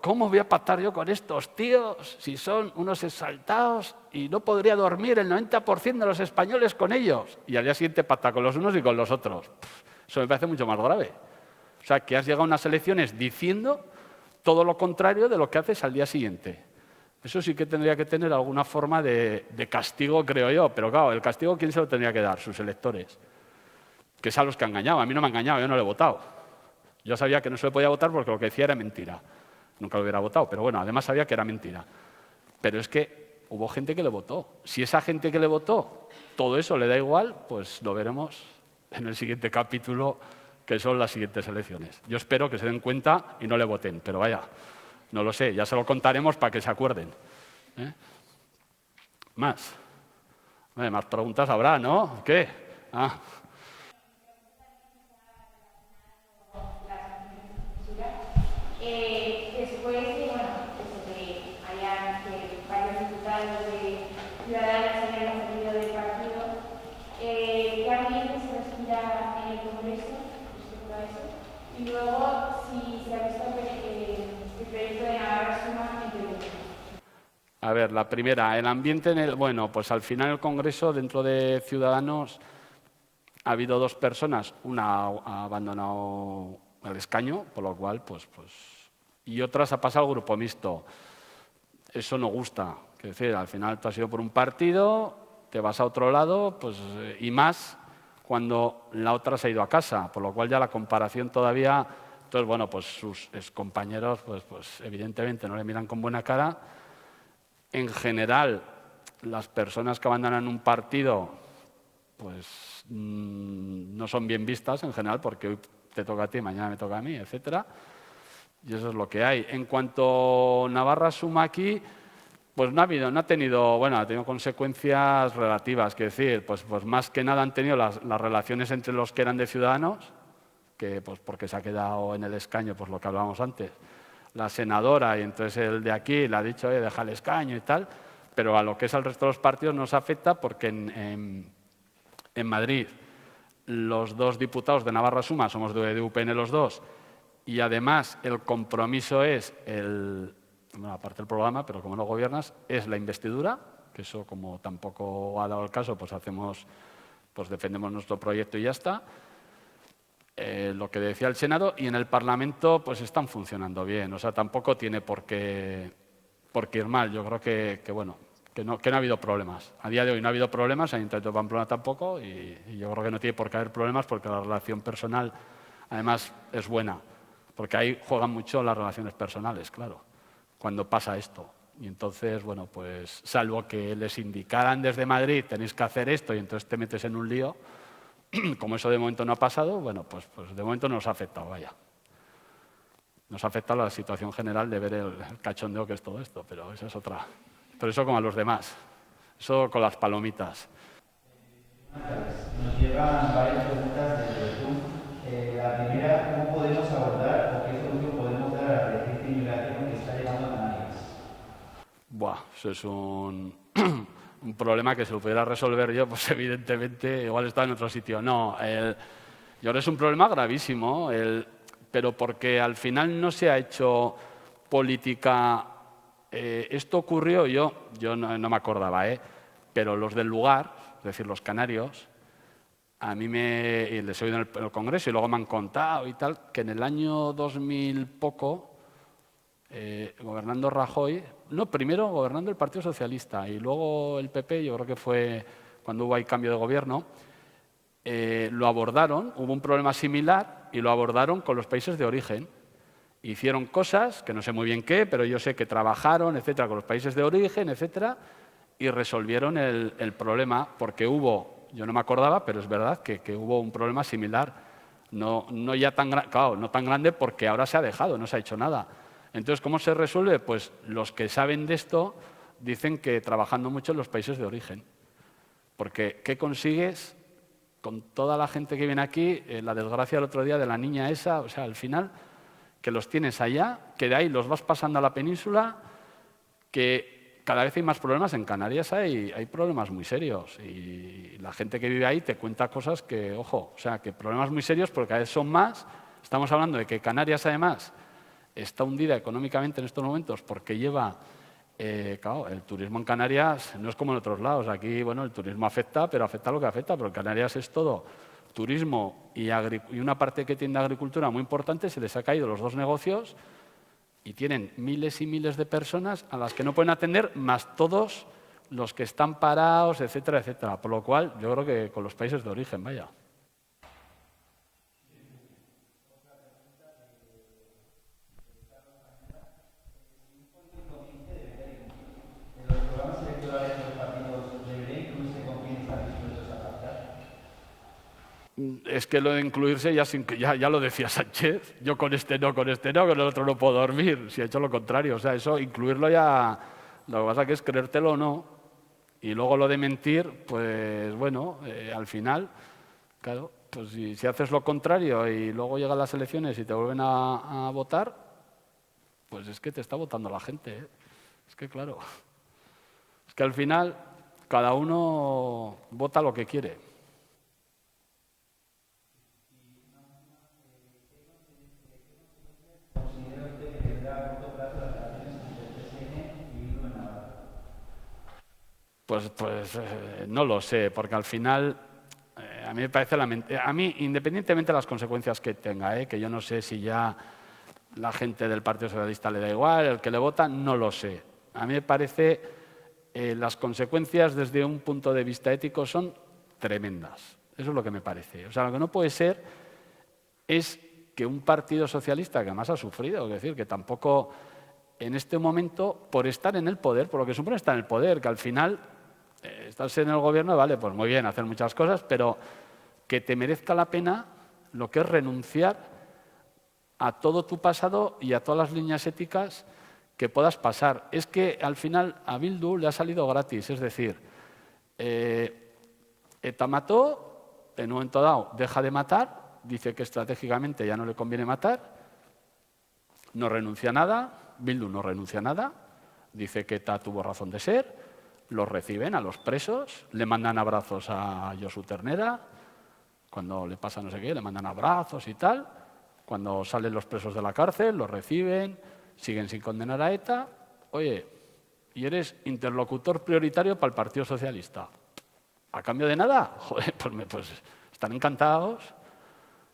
S2: ¿cómo voy a pactar yo con estos tíos si son unos exaltados y no podría dormir el 90% de los españoles con ellos? Y al día siguiente pacta con los unos y con los otros. Eso me parece mucho más grave. O sea, que has llegado a unas elecciones diciendo todo lo contrario de lo que haces al día siguiente. Eso sí que tendría que tener alguna forma de castigo, creo yo. Pero claro, el castigo, ¿quién se lo tendría que dar? Sus electores. Que es a los que ha engañado. A mí no me ha engañado, yo no le he votado. Yo sabía que no se le podía votar porque lo que decía era mentira. Nunca lo hubiera votado, pero bueno, además sabía que era mentira. Pero es que hubo gente que le votó. Si esa gente que le votó, todo eso le da igual, pues lo veremos en el siguiente capítulo, que son las siguientes elecciones. Yo espero que se den cuenta y no le voten, pero vaya, no lo sé, ya se lo contaremos para que se acuerden. Más. Más preguntas habrá, ¿no? ¿Qué?
S6: Después de, bueno, que hayan varios diputados de Ciudadanos hayan salido del partido, ¿qué ambiente se respira en el Congreso respecto a eso? Y luego, si se ha visto el proyecto de Navarra Suma en televisión.
S2: A ver, la primera, el ambiente en el... Bueno, pues al final el Congreso, dentro de Ciudadanos, ha habido dos personas. Una ha abandonado el escaño, por lo cual, pues y otras ha pasado al grupo mixto. Eso no gusta. Es decir, al final tú has ido por un partido, te vas a otro lado, pues y más cuando la otra se ha ido a casa, por lo cual ya la comparación todavía... Entonces, bueno, pues sus excompañeros, pues evidentemente no le miran con buena cara. En general, las personas que abandonan un partido, pues no son bien vistas en general, porque hoy te toca a ti, mañana me toca a mí, etcétera. Y eso es lo que hay. En cuanto a Navarra Suma aquí, pues no ha tenido consecuencias relativas, que decir, pues más que nada han tenido las relaciones entre los que eran de Ciudadanos, que pues porque se ha quedado en el escaño, pues lo que hablábamos antes, la senadora, y entonces el de aquí le ha dicho, oye, deja el escaño y tal, pero a lo que es al resto de los partidos nos afecta porque en Madrid los dos diputados de Navarra Suma somos de UPN los dos, y además el compromiso es, aparte del programa, pero como no gobiernas, es la investidura, que eso como tampoco ha dado el caso, pues defendemos nuestro proyecto y ya está. Lo que decía el Senado, y en el Parlamento pues están funcionando bien, o sea, tampoco tiene por qué ir mal. Yo creo que no ha habido problemas. A día de hoy no ha habido problemas, en Ayuntamiento de Pamplona tampoco, y yo creo que no tiene por qué haber problemas porque la relación personal, además, es buena, porque ahí juegan mucho las relaciones personales, claro, cuando pasa esto. Y entonces, bueno, pues salvo que les indicaran desde Madrid tenéis que hacer esto y entonces te metes en un lío, como eso de momento no ha pasado, bueno, pues de momento nos ha afectado, vaya. Nos ha afectado la situación general de ver el cachondeo que es todo esto, pero esa es otra. Pero eso como a los demás. Eso con las palomitas.
S7: Nos llegan varias preguntas desde Zoom. La primera, ¿cómo podemos abordar o qué solución podemos dar a la creciente inmigración que está llegando a Canarias?
S2: Eso es un problema que si lo pudiera resolver yo, pues evidentemente igual está en otro sitio. No, yo creo que es un problema gravísimo, pero porque al final no se ha hecho política. Esto ocurrió, yo no me acordaba, pero los del lugar, es decir, los canarios, a mí les he oído en el Congreso y luego me han contado y tal, que en el año 2000 poco, gobernando Rajoy, primero gobernando el Partido Socialista y luego el PP, yo creo que fue cuando hubo ahí cambio de gobierno, lo abordaron, hubo un problema similar y lo abordaron con los países de origen. Hicieron cosas, que no sé muy bien qué, pero yo sé que trabajaron, etcétera, con los países de origen, etcétera, y resolvieron el problema, porque hubo, yo no me acordaba, pero es verdad que hubo un problema similar, no tan grande porque ahora se ha dejado, no se ha hecho nada. Entonces, ¿cómo se resuelve? Pues los que saben de esto dicen que trabajando mucho en los países de origen. Porque, ¿qué consigues con toda la gente que viene aquí? La desgracia del otro día de la niña esa, o sea, al final, que los tienes allá, que de ahí los vas pasando a la península, que cada vez hay más problemas. En Canarias hay problemas muy serios y la gente que vive ahí te cuenta cosas que, ojo, o sea, que problemas muy serios porque cada vez son más. Estamos hablando de que Canarias, además, está hundida económicamente en estos momentos porque lleva, claro, el turismo en Canarias no es como en otros lados. Aquí, bueno, el turismo afecta, pero afecta lo que afecta, pero en Canarias es todo turismo y una parte que tiene de agricultura muy importante. Se les ha caído los dos negocios y tienen miles y miles de personas a las que no pueden atender, más todos los que están parados, etcétera, etcétera. Por lo cual, yo creo que con los países de origen, vaya. es que lo de incluirse ya lo decía Sánchez. Yo con este no, con el otro no puedo dormir. Si ha hecho lo contrario. O sea, eso, incluirlo ya... Lo que pasa que es creértelo o no. Y luego lo de mentir, pues bueno, al final, claro, pues si haces lo contrario y luego llegan las elecciones y te vuelven a votar, pues es que te está votando la gente, ¿eh? Es que claro, es que al final cada uno vota lo que quiere. Pues no lo sé, porque al final a mí me parece independientemente de las consecuencias que tenga, que yo no sé si ya la gente del Partido Socialista le da igual, el que le vota, no lo sé. A mí me parece las consecuencias desde un punto de vista ético son tremendas. Eso es lo que me parece. O sea, lo que no puede ser es que un Partido Socialista, que además ha sufrido, es decir, que tampoco en este momento, por estar en el poder, por lo que supone estar en el poder, que al final estás en el gobierno, vale, pues muy bien, hacer muchas cosas, pero que te merezca la pena lo que es renunciar a todo tu pasado y a todas las líneas éticas que puedas pasar. Es que al final a Bildu le ha salido gratis, es decir, ETA mató, en un momento dado deja de matar, dice que estratégicamente ya no le conviene matar, no renuncia a nada, Bildu no renuncia a nada, dice que ETA tuvo razón de ser, los reciben a los presos, le mandan abrazos a Josu Ternera, cuando le pasa no sé qué, le mandan abrazos y tal. Cuando salen los presos de la cárcel, los reciben, siguen sin condenar a ETA. Oye, y eres interlocutor prioritario para el Partido Socialista. ¿A cambio de nada? Joder, pues están encantados.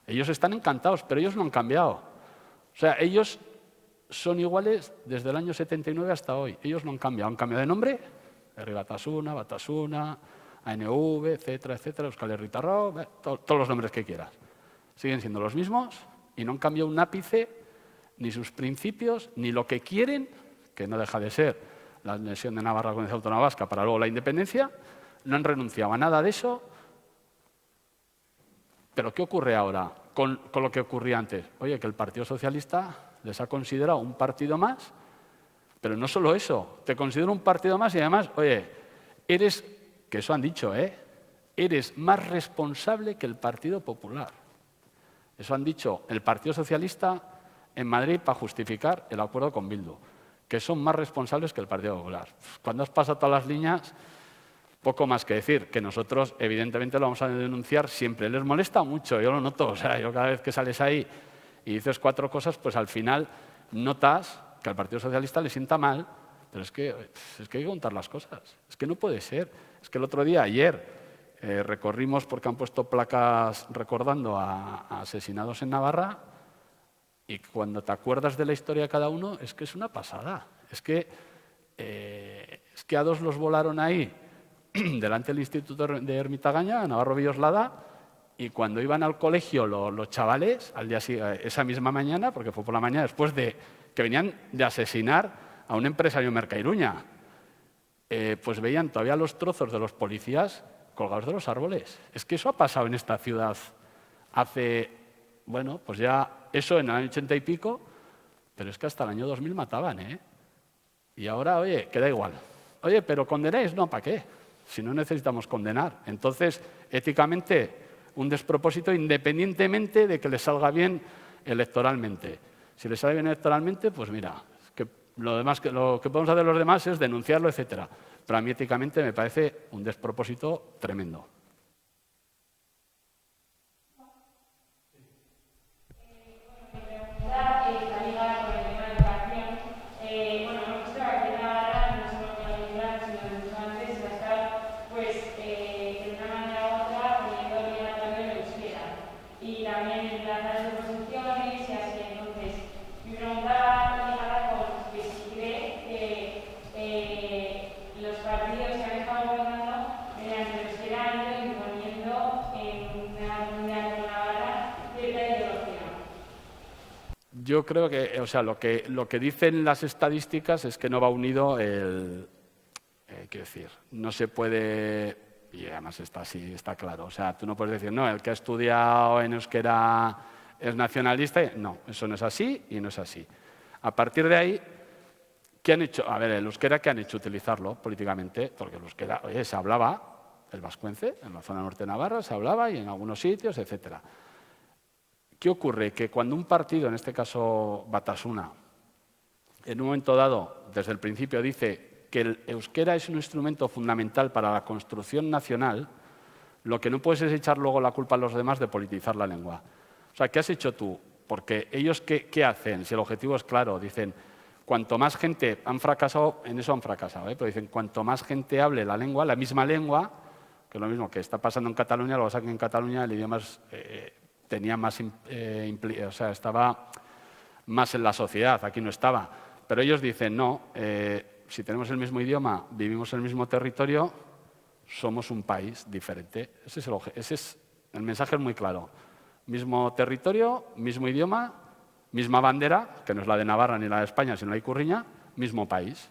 S2: Ellos están encantados, pero ellos no han cambiado. O sea, ellos son iguales desde el año 79 hasta hoy. Ellos no han cambiado. Han cambiado de nombre, Herri Batasuna, Batasuna, ANV, etcétera, etcétera, Euskal Herritarro, todos los nombres que quieras. Siguen siendo los mismos y no han cambiado un ápice, ni sus principios, ni lo que quieren, que no deja de ser la anexión de Navarra a la Comunidad Autónoma Vasca para luego la independencia. No han renunciado a nada de eso. Pero ¿qué ocurre ahora con lo que ocurría antes? Oye, que el Partido Socialista les ha considerado un partido más, pero no solo eso, te considero un partido más y además, oye, eres, que eso han dicho, eres más responsable que el Partido Popular. Eso han dicho el Partido Socialista en Madrid para justificar el acuerdo con Bildu, que son más responsables que el Partido Popular. Cuando has pasado todas las líneas, poco más que decir, que nosotros evidentemente lo vamos a denunciar siempre. Les molesta mucho, yo lo noto, o sea, yo cada vez que sales ahí y dices cuatro cosas, pues al final notas que al Partido Socialista le sienta mal, pero es que hay que contar las cosas. Es que no puede ser. Es que el otro día, ayer, recorrimos porque han puesto placas recordando a asesinados en Navarra y cuando te acuerdas de la historia de cada uno, es que es una pasada. Es que a dos los volaron ahí delante del Instituto de Ermitagaña, a Navarro Villoslada, y cuando iban al colegio los chavales, esa misma mañana, porque fue por la mañana, después de que venían de asesinar a un empresario en Mercairuña, pues veían todavía los trozos de los policías colgados de los árboles. Es que eso ha pasado en esta ciudad hace, bueno, pues ya eso en el año 80 y pico, pero es que hasta el año 2000 mataban, ¿eh? Y ahora, oye, que da igual. Oye, pero ¿condenáis? No, ¿para qué? Si no necesitamos condenar. Entonces, éticamente, un despropósito independientemente de que les salga bien electoralmente. Si les sale bien electoralmente, pues mira, que lo que podemos hacer los demás es denunciarlo, etcétera. Pero a mí éticamente me parece un despropósito tremendo. Yo creo que, o sea, lo que dicen las estadísticas es que no va unido quiero decir, no se puede Y además está así, está claro. O sea, tú no puedes decir, no, el que ha estudiado en euskera es nacionalista. No, eso no es así y no es así. A partir de ahí, ¿qué han hecho? A ver, el euskera, ¿qué han hecho? Utilizarlo políticamente, porque el euskera, oye, se hablaba, el vascuence, en la zona norte de Navarra, se hablaba y en algunos sitios, etcétera. ¿Qué ocurre? Que cuando un partido, en este caso Batasuna, en un momento dado, desde el principio dice que el euskera es un instrumento fundamental para la construcción nacional, lo que no puedes es echar luego la culpa a los demás de politizar la lengua. O sea, ¿qué has hecho tú? Porque ellos, ¿qué hacen? Si el objetivo es claro, dicen, cuanto más gente han fracasado, en eso han fracasado, pero dicen, cuanto más gente hable la lengua, la misma lengua, que es lo mismo que está pasando en Cataluña, lo que pasa es que en Cataluña el idioma tenía más, o sea, estaba más en la sociedad, aquí no estaba. Pero ellos dicen, no, si tenemos el mismo idioma, vivimos en el mismo territorio, somos un país diferente. Ese es el mensaje es muy claro. Mismo territorio, mismo idioma, misma bandera, que no es la de Navarra ni la de España, sino la de Ikurriña, mismo país.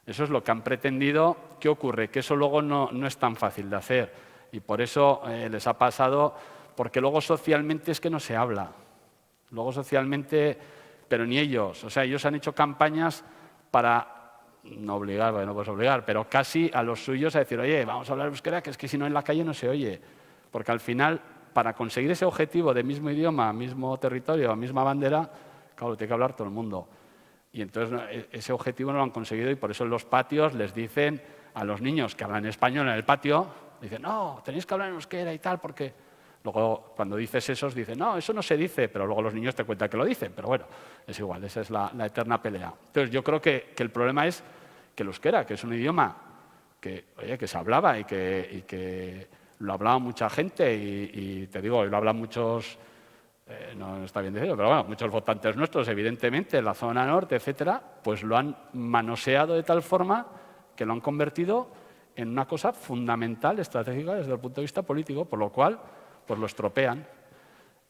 S2: Eso es lo que han pretendido. ¿Qué ocurre? Que eso luego no es tan fácil de hacer. Y por eso les ha pasado, porque luego socialmente es que no se habla. Luego socialmente, pero ni ellos. O sea, ellos han hecho campañas para no obligar, porque no puedes obligar, pero casi a los suyos a decir, oye, vamos a hablar euskera, que es que si no en la calle no se oye. Porque al final, para conseguir ese objetivo de mismo idioma, mismo territorio, misma bandera, claro, tiene que hablar todo el mundo. Y entonces ese objetivo no lo han conseguido y por eso en los patios les dicen a los niños que hablan español en el patio, dicen, no, tenéis que hablar en euskera y tal, porque luego cuando dices eso, dicen, no, eso no se dice, pero luego los niños te cuentan que lo dicen, pero bueno, es igual, esa es la eterna pelea. Entonces yo creo que el problema es que el euskera, que es un idioma que, oye, que se hablaba y que lo hablaba mucha gente y te digo, lo hablan muchos, no está bien decirlo, pero bueno, muchos votantes nuestros, evidentemente, en la zona norte, etcétera, pues lo han manoseado de tal forma que lo han convertido en una cosa fundamental, estratégica desde el punto de vista político, por lo cual pues lo estropean.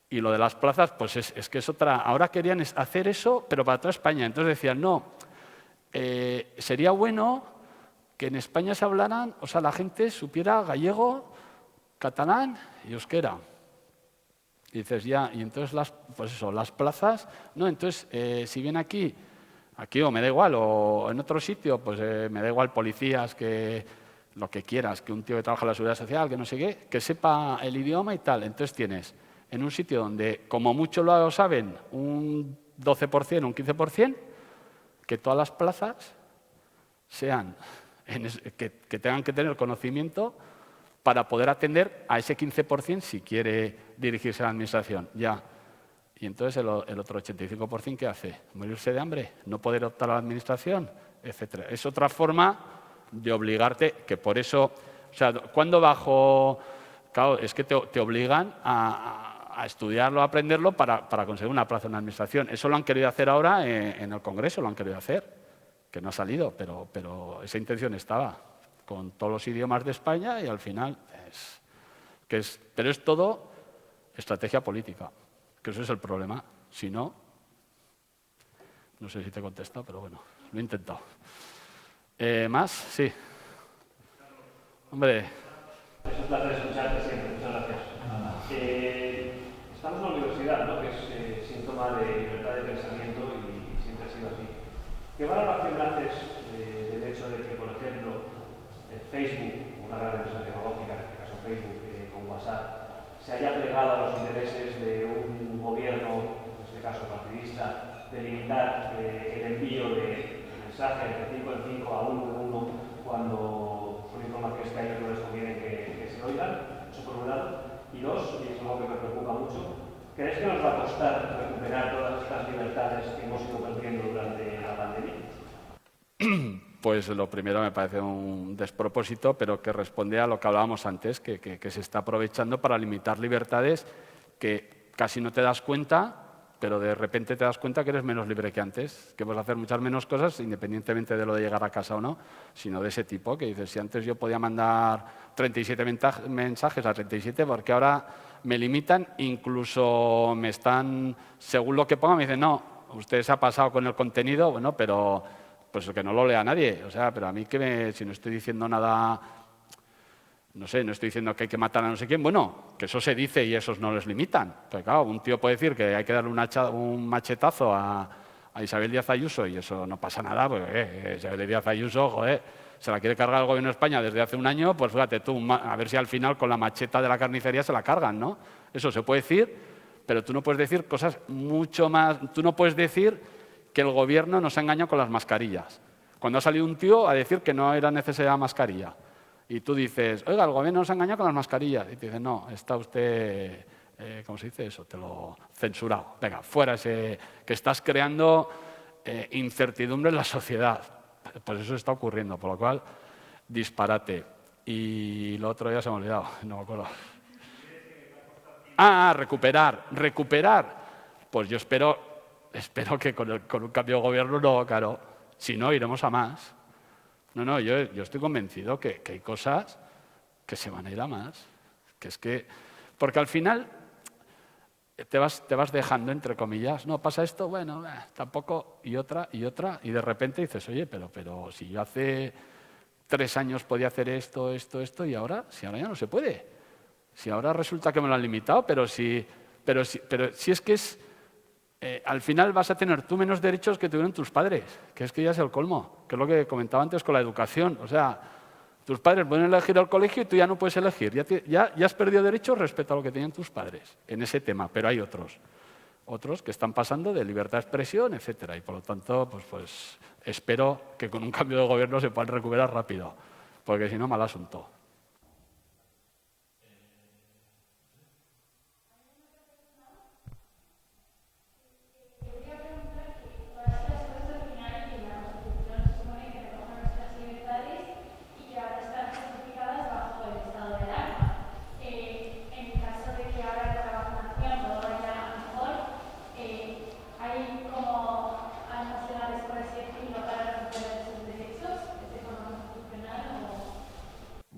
S2: Y lo de las plazas, pues es que es otra. Ahora querían hacer eso, pero para toda España. Entonces decían, no, sería bueno que en España se hablaran, o sea, la gente supiera gallego, catalán y euskera. Y dices, ya, y entonces pues eso, las plazas, no, entonces, si viene aquí o me da igual, o en otro sitio, pues me da igual policías, que lo que quieras, que un tío que trabaja en la seguridad social, que no sé qué, que sepa el idioma y tal. Entonces tienes en un sitio donde como mucho lo saben un 12%, un 15%, que todas las plazas sean, que tengan que tener conocimiento para poder atender a ese 15% si quiere dirigirse a la administración. Ya. Y entonces el otro 85%, ¿qué hace? ¿Morirse de hambre? ¿No poder optar a la administración? Etcétera. Es otra forma de obligarte, que por eso, o sea, cuando bajo, claro, es que te obligan a estudiarlo, a aprenderlo para conseguir una plaza en la administración. Eso lo han querido hacer ahora en el Congreso, lo han querido hacer, que no ha salido, pero esa intención estaba, con todos los idiomas de España y al final pero es todo estrategia política, que eso es el problema. Si no, no sé si te he contestado, pero bueno, lo he intentado. ¿Más? Sí. Hombre.
S8: Es un placer escucharte siempre, muchas gracias. Estamos en la universidad, ¿no? Que es síntoma de libertad de pensamiento y siempre ha sido así. ¿Qué valoración haces del hecho de que, por ejemplo, Facebook, una gran empresa tecnológica, en este caso Facebook, con WhatsApp, se haya plegado a los intereses de un gobierno, en este caso partidista, de limitar el envío de mensajes de 5 en 5 a 1 en 1 cuando son informaciones que a ellos no les conviene que se oigan? Eso por un lado. Y dos, y es algo que me preocupa mucho, ¿crees que nos va a costar recuperar todas estas libertades que hemos ido perdiendo durante la pandemia?
S2: Pues lo primero me parece un despropósito, pero que responde a lo que hablábamos antes, que se está aprovechando para limitar libertades que casi no te das cuenta, pero de repente te das cuenta que eres menos libre que antes, que puedes hacer muchas menos cosas, independientemente de lo de llegar a casa o no, sino de ese tipo, que dices, si antes yo podía mandar 37 mensajes a 37, porque ahora me limitan, incluso me están, según lo que ponga, me dicen, no, usted se ha pasado con el contenido, bueno, pero pues que no lo lea nadie, o sea, pero a mí si no estoy diciendo nada No sé, no estoy diciendo que hay que matar a no sé quién. Bueno, que eso se dice y esos no les limitan. Pero claro, un tío puede decir que hay que darle un machetazo a Isabel Díaz Ayuso y eso no pasa nada, porque Isabel Díaz Ayuso, joder, se la quiere cargar el Gobierno de España desde hace un año, pues fíjate tú, a ver si al final con la macheta de la carnicería se la cargan, ¿no? Eso se puede decir, pero tú no puedes decir cosas mucho más... Tú no puedes decir que el Gobierno nos ha engañado con las mascarillas. Cuando ha salido un tío a decir que no era necesaria la mascarilla. Y tú dices, oiga, el Gobierno nos ha engañado con las mascarillas. Y te dicen, no, está usted, ¿cómo se dice eso? Te lo censurado. Venga, fuera ese, que estás creando incertidumbre en la sociedad. Pues eso está ocurriendo, por lo cual, disparate. Y lo otro ya se me ha olvidado, no me acuerdo. Recuperar. Pues yo espero que con un cambio de gobierno no, claro. Si no, iremos a más. No, yo estoy convencido que hay cosas que se van a ir a más. Que es que... Porque al final te vas dejando, entre comillas, no, pasa esto, bueno, tampoco, y otra, y de repente dices, oye, pero si yo hace 3 años podía hacer esto, y ahora, si ahora ya no se puede. Si ahora resulta que me lo han limitado, pero si es que es... al final vas a tener tú menos derechos que tuvieron tus padres, que es que ya es el colmo, que es lo que comentaba antes con la educación. O sea, tus padres pueden elegir el colegio y tú ya no puedes elegir. Ya has perdido derechos respecto a lo que tenían tus padres en ese tema, pero hay otros que están pasando de libertad de expresión, etcétera. Y por lo tanto, pues espero que con un cambio de gobierno se puedan recuperar rápido, porque si no, mal asunto.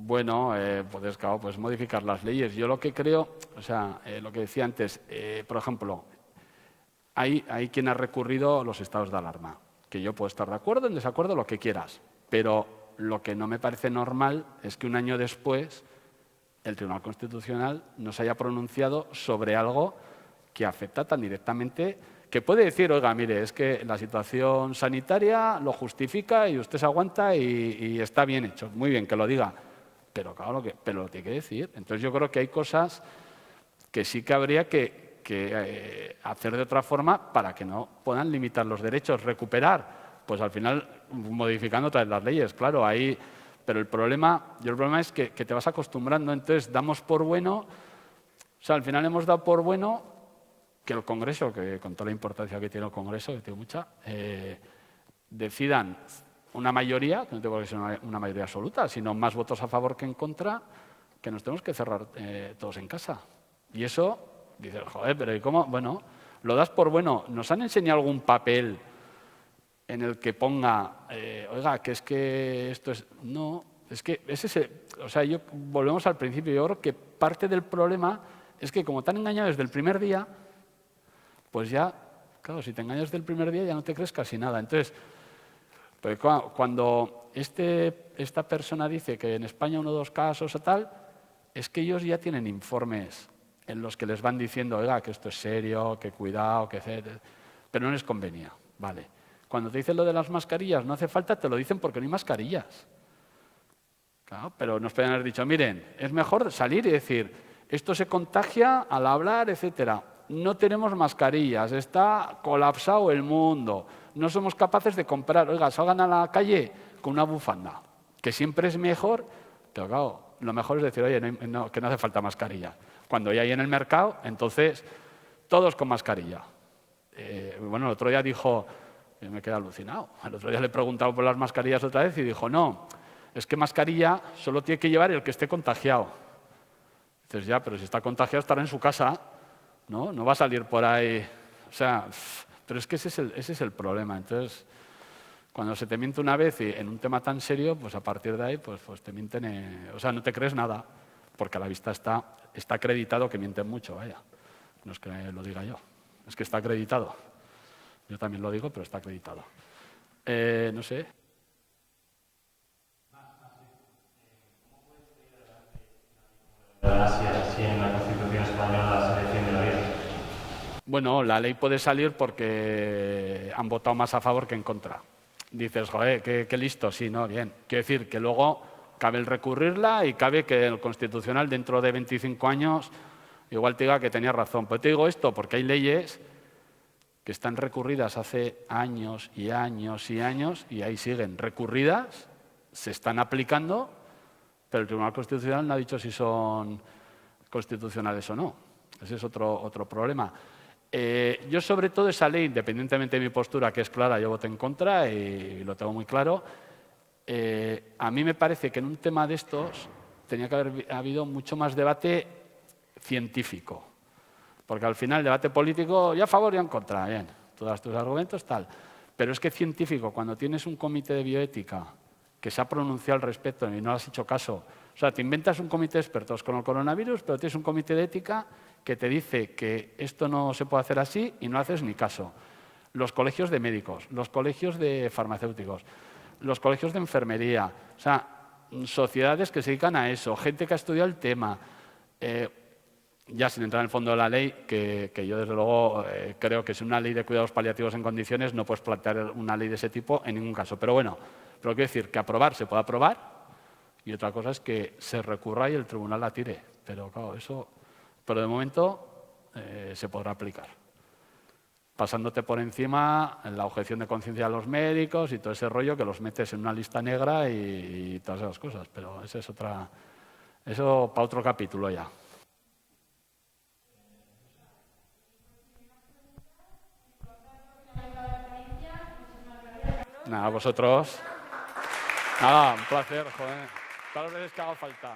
S2: Bueno, claro, puedes modificar las leyes. Yo lo que creo, o sea, lo que decía antes, por ejemplo, hay quien ha recurrido a los estados de alarma, que yo puedo estar de acuerdo, en desacuerdo, lo que quieras, pero lo que no me parece normal es que un año después el Tribunal Constitucional no se haya pronunciado sobre algo que afecta tan directamente, que puede decir, oiga, mire, es que la situación sanitaria lo justifica y usted se aguanta y está bien hecho, muy bien que lo diga. Pero claro, pero lo tiene que decir. Entonces yo creo que hay cosas que sí que habría que hacer de otra forma para que no puedan limitar los derechos. Recuperar, pues al final modificando otra vez las leyes, claro, ahí... Pero el problema es que te vas acostumbrando. Entonces damos por bueno, o sea, al final hemos dado por bueno que el Congreso, que con toda la importancia que tiene el Congreso, que tiene mucha, decidan una mayoría, que no tengo que ser una mayoría absoluta, sino más votos a favor que en contra, que nos tenemos que cerrar todos en casa. Y eso, dices, joder, pero ¿y cómo? Bueno, lo das por bueno. ¿Nos han enseñado algún papel en el que ponga, oiga, que es que esto es... No, es que es ese... O sea, volvemos al principio. Yo creo que parte del problema es que como te han engañado desde el primer día, pues ya, claro, si te engañas desde el primer día ya no te crees casi nada. Entonces... Porque cuando esta persona dice que en España 1 o 2 casos o tal, es que ellos ya tienen informes en los que les van diciendo, oiga, que esto es serio, que cuidado, que etcétera, pero no les convenía, vale. Cuando te dicen lo de las mascarillas, no hace falta, te lo dicen porque no hay mascarillas. Claro, pero nos pueden haber dicho, miren, es mejor salir y decir, esto se contagia al hablar, etcétera. No tenemos mascarillas, está colapsado el mundo, no somos capaces de comprar. Oiga, salgan a la calle con una bufanda, que siempre es mejor, pero claro, lo mejor es decir, oye, que no hace falta mascarilla. Cuando ya hay en el mercado, entonces, todos con mascarilla. Bueno, el otro día dijo, me quedé alucinado, el otro día le he preguntado por las mascarillas otra vez y dijo, no, es que mascarilla solo tiene que llevar el que esté contagiado. Dices, ya, pero si está contagiado estará en su casa, no va a salir por ahí. O sea, pero es que ese es el problema. Entonces, cuando se te miente una vez y en un tema tan serio, pues a partir de ahí pues te mienten, o sea, no te crees nada, porque a la vista está acreditado que mienten mucho, vaya. No es que lo diga yo, es que está acreditado. Yo también lo digo, pero está acreditado. No sé.
S4: ¿Cómo puedes seguir adelante así en la Constitución española se defiende la vida.
S2: Bueno, la ley puede salir porque han votado más a favor que en contra. Dices, joder, qué listo, sí, no, bien. Quiero decir que luego cabe el recurrirla y cabe que el Constitucional dentro de 25 años igual te diga que tenía razón. Pero te digo esto porque hay leyes que están recurridas hace años y años y años y ahí siguen recurridas, se están aplicando, pero el Tribunal Constitucional no ha dicho si son constitucionales o no. Ese es otro problema. Yo, sobre todo, esa ley, independientemente de mi postura, que es clara, yo voté en contra y lo tengo muy claro, a mí me parece que en un tema de estos tenía que haber habido mucho más debate científico. Porque al final el debate político, ya a favor y en contra, bien, tú das tus argumentos, tal. Pero es que científico, cuando tienes un comité de bioética que se ha pronunciado al respecto y no has hecho caso, o sea, te inventas un comité de expertos con el coronavirus, pero tienes un comité de ética que te dice que esto no se puede hacer así y no haces ni caso. Los colegios de médicos, los colegios de farmacéuticos, los colegios de enfermería, o sea, sociedades que se dedican a eso, gente que ha estudiado el tema, ya sin entrar en el fondo de la ley, que yo desde luego creo que si una ley de cuidados paliativos en condiciones no puedes plantear una ley de ese tipo en ningún caso. Pero bueno, pero quiero decir que aprobar se puede aprobar y otra cosa es que se recurra y el tribunal la tire. Pero claro, eso, pero de momento se podrá aplicar. Pasándote por encima en la objeción de conciencia de los médicos y todo ese rollo que los metes en una lista negra y todas esas cosas. Pero esa es otra, eso para otro capítulo ya. Nada, vosotros. Nada, un placer, joder. Todas las veces que haga falta.